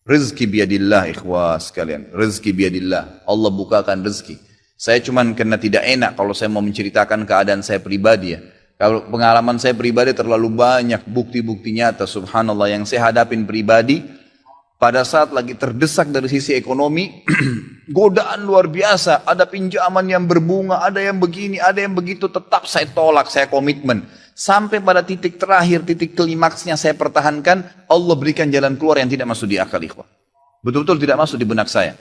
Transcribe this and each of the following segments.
Rezeki biadillah ikhwah sekalian. Rezeki biadillah. Allah bukakan rezeki. Saya cuman karena tidak enak kalau saya mau menceritakan keadaan saya pribadi ya. Kalau pengalaman saya pribadi terlalu banyak bukti-bukti nyata subhanallah yang saya hadapin pribadi. Pada saat lagi terdesak dari sisi ekonomi, godaan luar biasa. Ada pinjaman yang berbunga, ada yang begini, ada yang begitu. Tetap saya tolak, saya komitmen. Sampai pada titik terakhir, titik klimaksnya saya pertahankan. Allah berikan jalan keluar yang tidak masuk di akal ikhwah. Betul-betul tidak masuk di benak saya.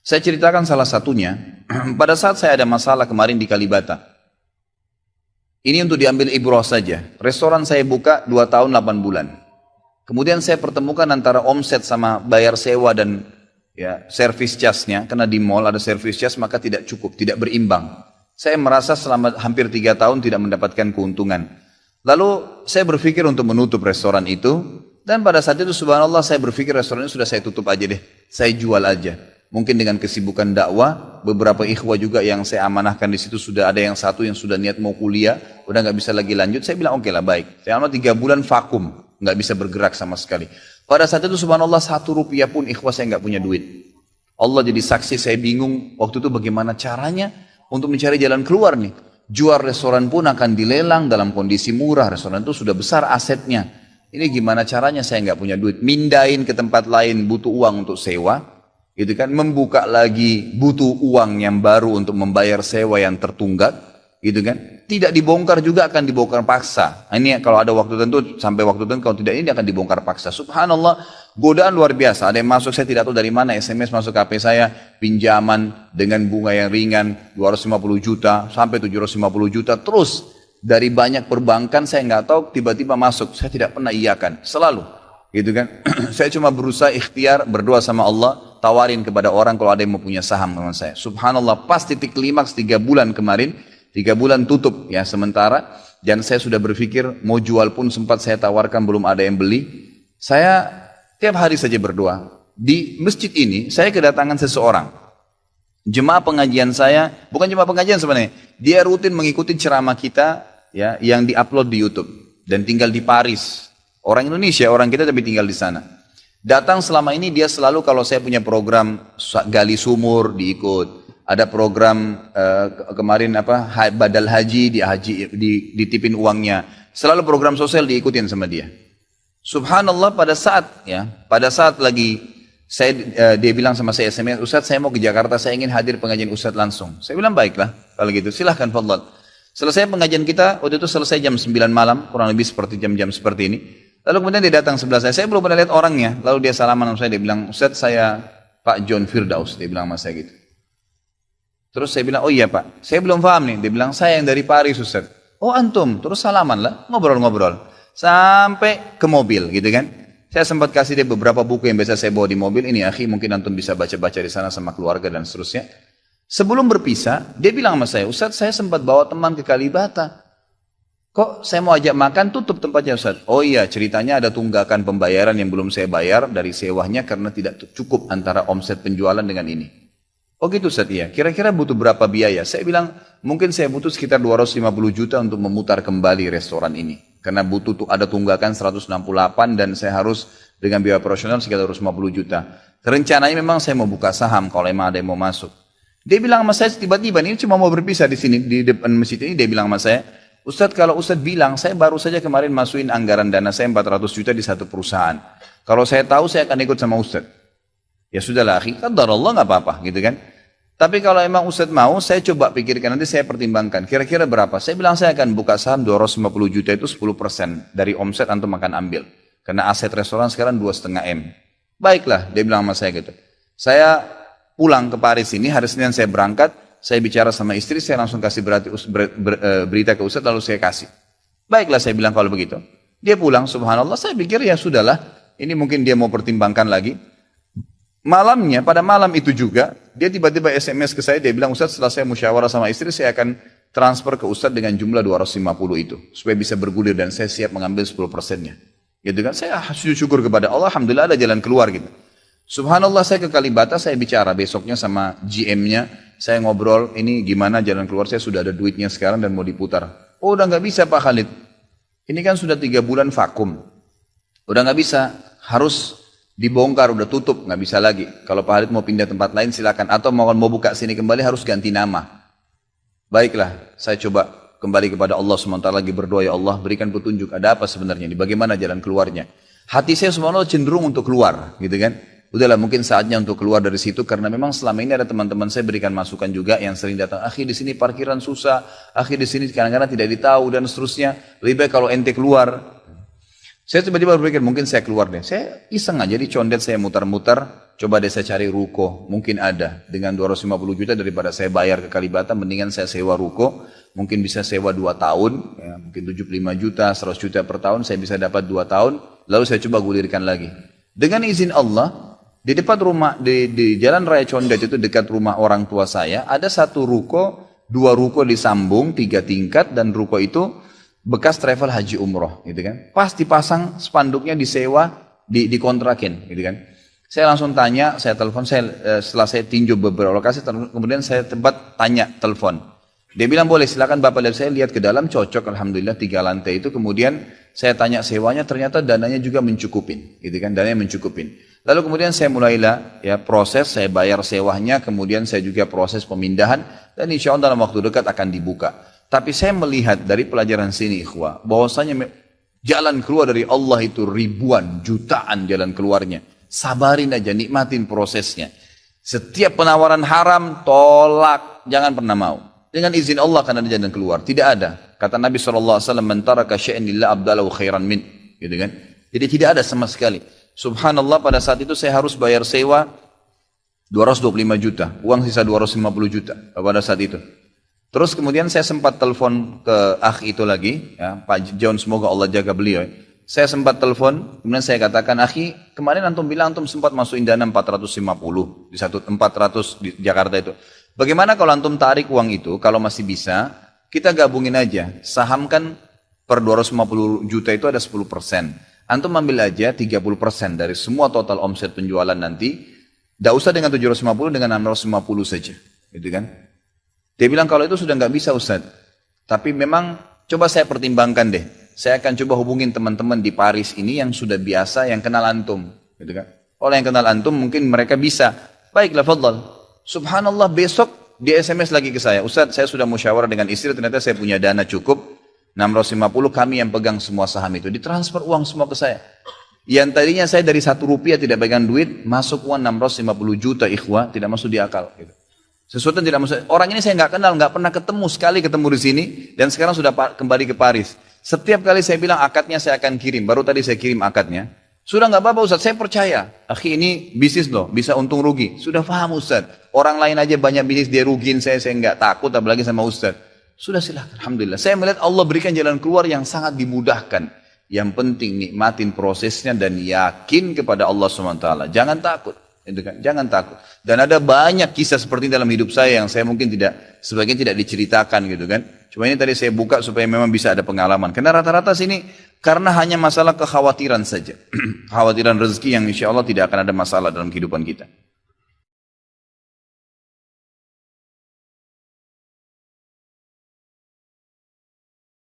Saya ceritakan salah satunya. Pada saat saya ada masalah kemarin di Kalibata. Ini untuk diambil ibrah saja. Restoran saya buka 2 tahun 8 bulan. Kemudian saya pertemukan antara omset sama bayar sewa dan ya service charge-nya. Karena di mall ada service charge maka tidak cukup, tidak berimbang. Saya merasa selama hampir 3 tahun tidak mendapatkan keuntungan. Lalu saya berpikir untuk menutup restoran itu. Dan pada saat itu subhanallah saya berpikir restoran ini sudah saya tutup aja deh. Saya jual aja. Mungkin dengan kesibukan dakwah, beberapa ikhwah juga yang saya amanahkan di situ sudah ada yang satu yang sudah niat mau kuliah, udah nggak bisa lagi lanjut. Saya bilang oke lah baik. Selama 3 bulan vakum, nggak bisa bergerak sama sekali. Pada saat itu subhanallah 1 rupiah pun ikhwah saya nggak punya duit. Allah jadi saksi saya bingung waktu itu bagaimana caranya untuk mencari jalan keluar nih. Jual restoran pun akan dilelang dalam kondisi murah. Restoran itu sudah besar asetnya. Ini gimana caranya saya nggak punya duit. Mindahin ke tempat lain butuh uang untuk sewa. Gitu kan, membuka lagi butuh uang yang baru untuk membayar sewa yang tertunggak, gitu kan, tidak dibongkar juga akan dibongkar paksa. Ini kalau ada waktu tentu sampai waktu tentu, kalau tidak ini akan dibongkar paksa. Subhanallah, godaan luar biasa. Ada yang masuk saya tidak tahu dari mana, SMS masuk ke HP saya, pinjaman dengan bunga yang ringan 250 juta sampai 750 juta terus dari banyak perbankan saya nggak tahu tiba-tiba masuk, saya tidak pernah iyakan, selalu. Gitu kan, saya cuma berusaha ikhtiar berdoa sama Allah, tawarin kepada orang kalau ada yang mau punya saham dengan saya. Subhanallah, pas titik klimaks 3 bulan kemarin, 3 bulan tutup ya sementara, dan saya sudah berpikir mau jual pun sempat saya tawarkan belum ada yang beli. Saya tiap hari saja berdoa. Di masjid ini saya kedatangan seseorang, jemaah pengajian saya, bukan jemaah pengajian sebenarnya, dia rutin mengikuti ceramah kita ya yang diupload di YouTube dan tinggal di Paris. Orang Indonesia, orang kita tapi tinggal di sana. Datang selama ini dia selalu kalau saya punya program gali sumur diikut. Ada program kemarin badal haji, ditipin uangnya. Selalu program sosial diikutin sama dia. Subhanallah pada saat lagi dia bilang sama saya SMS, Ustadz saya mau ke Jakarta, saya ingin hadir pengajian Ustadz langsung. Saya bilang baiklah, kalau gitu silahkan fadhal. Selesai pengajian kita, waktu itu selesai jam 9 malam, kurang lebih seperti jam-jam seperti ini. Lalu kemudian dia datang sebelah saya belum pernah lihat orangnya. Lalu dia salaman sama saya, dia bilang, Ustadz saya Pak John Firdaus, dia bilang sama saya gitu. Terus saya bilang, oh iya Pak, saya belum paham nih. Dia bilang, saya yang dari Paris Ustadz. Oh antum, terus salaman lah, ngobrol-ngobrol. Sampai ke mobil gitu kan. Saya sempat kasih dia beberapa buku yang biasa saya bawa di mobil. Ini akhi, mungkin antum bisa baca-baca di sana sama keluarga dan seterusnya. Sebelum berpisah, dia bilang sama saya, Ustadz saya sempat bawa teman ke Kalibata. Kok saya mau ajak makan tutup tempatnya Ustaz? Oh iya ceritanya ada tunggakan pembayaran yang belum saya bayar dari sewanya karena tidak cukup antara omset penjualan dengan ini. Oh gitu Ustaz iya. Kira-kira butuh berapa biaya? Saya bilang mungkin saya butuh sekitar 250 juta untuk memutar kembali restoran ini. Karena butuh ada tunggakan 168 dan saya harus dengan biaya operasional sekitar 250 juta. Rencananya memang saya mau buka saham kalau memang ada yang mau masuk. Dia bilang sama saya tiba-tiba ini cuma mau berpisah di sini di depan masjid ini dia bilang sama saya, Ustadz kalau Ustadz bilang, saya baru saja kemarin masukin anggaran dana saya 400 juta di satu perusahaan. Kalau saya tahu saya akan ikut sama Ustadz. Ya sudahlah akhi, qadarullah nggak apa-apa gitu kan. Tapi kalau emang Ustadz mau, saya coba pikirkan nanti saya pertimbangkan. Kira-kira berapa? Saya bilang saya akan buka saham 250 juta itu 10% dari omset antum akan ambil. Karena aset restoran sekarang 2,5 M. Baiklah, dia bilang sama saya gitu. Saya pulang ke Paris ini, hari Senin saya berangkat. Saya bicara sama istri, saya langsung kasih berita ke Ustadz, lalu saya kasih. Baiklah saya bilang kalau begitu. Dia pulang, subhanallah, saya pikir ya sudahlah. Ini mungkin dia mau pertimbangkan lagi. Malamnya, pada malam itu juga, dia tiba-tiba SMS ke saya, dia bilang, Ustadz setelah saya musyawarah sama istri, saya akan transfer ke Ustadz dengan jumlah 250 itu. Supaya bisa bergulir dan saya siap mengambil 10%-nya. Gitu kan, saya syukur kepada Allah, alhamdulillah ada jalan keluar gitu. Subhanallah saya ke Kalibata, saya bicara besoknya sama GM-nya, saya ngobrol, ini gimana jalan keluar, saya sudah ada duitnya sekarang dan mau diputar. Oh udah nggak bisa Pak Khalid, ini kan sudah 3 bulan vakum, udah nggak bisa, harus Dibongkar, udah tutup, nggak bisa lagi. Kalau Pak Halid mau pindah tempat lain silakan. Atau mau buka sini kembali harus ganti nama. Baiklah, saya coba kembali kepada Allah SWT lagi berdoa, ya Allah berikan petunjuk, ada apa sebenarnya ini, bagaimana jalan keluarnya. Hati saya subhanallah cenderung untuk keluar, gitu kan. Udahlah mungkin saatnya untuk keluar dari situ, karena memang selama ini ada teman-teman saya berikan masukan juga yang sering datang, akhi di sini parkiran susah, akhi di sini kadang-kadang tidak ditahu dan seterusnya, lebih baik kalau ente keluar. Saya tiba-tiba berpikir mungkin saya keluar deh, saya iseng aja di condet saya mutar-mutar, coba deh saya cari ruko, mungkin ada, dengan 250 juta daripada saya bayar ke Kalibata, mendingan saya sewa ruko, mungkin bisa sewa 2 tahun, ya, mungkin 75 juta, 100 juta per tahun, saya bisa dapat 2 tahun, lalu saya coba gulirkan lagi. Dengan izin Allah, di depan rumah, di Jalan Raya Condet itu dekat rumah orang tua saya, ada satu ruko, 2 ruko disambung, 3 tingkat, dan ruko itu bekas travel haji umroh, gitu kan. Pas dipasang spanduknya disewa, dikontrakin, gitu kan. Saya langsung tanya, saya telepon, setelah saya tinjau beberapa lokasi, kemudian saya tanya telepon. Dia bilang boleh, silakan Bapak lihat, saya lihat ke dalam, cocok, alhamdulillah 3 lantai itu. Kemudian saya tanya sewanya, ternyata dananya juga mencukupin, gitu kan, dananya mencukupin. Lalu kemudian saya mulailah ya proses, saya bayar sewanya, kemudian saya juga proses pemindahan, dan insya Allah dalam waktu dekat akan dibuka. Tapi saya melihat dari pelajaran sini ikhwah, bahwasanya jalan keluar dari Allah itu ribuan, jutaan jalan keluarnya. Sabarin aja, nikmatin prosesnya. Setiap penawaran haram, tolak, jangan pernah mau. Dengan izin Allah akan ada jalan keluar. Tidak ada. Kata Nabi SAW, "Man taraka syai'an lillah abdalahu khairan min." Gitu kan? Jadi tidak ada sama sekali. Subhanallah, pada saat itu saya harus bayar sewa 225 juta. Uang sisa 250 juta pada saat itu. Terus kemudian saya sempat telepon ke akh itu lagi, ya, Pak John, semoga Allah jaga beliau. Saya sempat telepon, kemudian saya katakan, akhi, kemarin antum bilang antum sempat masukin dana 450 di 400 di Jakarta itu. Bagaimana kalau antum tarik uang itu, kalau masih bisa, kita gabungin aja, sahamkan per 250 juta itu ada 10%. Antum ambil aja 30% dari semua total omset penjualan nanti, tidak usah dengan 750, dengan 650 saja, gitu kan? Dia bilang kalau itu sudah nggak bisa Ustaz. Tapi memang coba saya pertimbangkan deh. Saya akan coba hubungin teman-teman di Paris ini yang sudah biasa, yang kenal antum. Gitu kan? Kalau yang kenal antum mungkin mereka bisa. Baiklah, fadhal. Subhanallah, besok dia SMS lagi ke saya. Ustaz, saya sudah musyawarah dengan istri, ternyata saya punya dana cukup. 650 kami yang pegang semua saham itu. Ditransfer uang semua ke saya. Yang tadinya saya dari 1 rupiah tidak pegang duit, masuk uang 650 juta ikhwah, tidak masuk di akal. Gitu. Sesuatu yang tidak masuk. Orang ini saya nggak kenal, nggak pernah ketemu, sekali ketemu di sini, dan sekarang sudah kembali ke Paris. Setiap kali saya bilang akadnya saya akan kirim, baru tadi saya kirim akadnya. Sudah nggak apa-apa Ustaz, saya percaya. Akhi ini bisnis loh, bisa untung rugi. Sudah paham Ustaz. Orang lain aja banyak bisnis dia rugiin saya nggak takut, apalagi sama Ustaz. Sudah silakan, alhamdulillah. Saya melihat Allah berikan jalan keluar yang sangat dimudahkan. Yang penting nikmatin prosesnya dan yakin kepada Allah SWT. Jangan takut. Jangan takut. Dan ada banyak kisah seperti dalam hidup saya yang saya mungkin sebagian tidak diceritakan gitu kan. Cuma ini tadi saya buka supaya memang bisa ada pengalaman. Karena rata-rata sini karena hanya masalah kekhawatiran saja. Kekhawatiran rezeki yang insya Allah tidak akan ada masalah dalam kehidupan kita.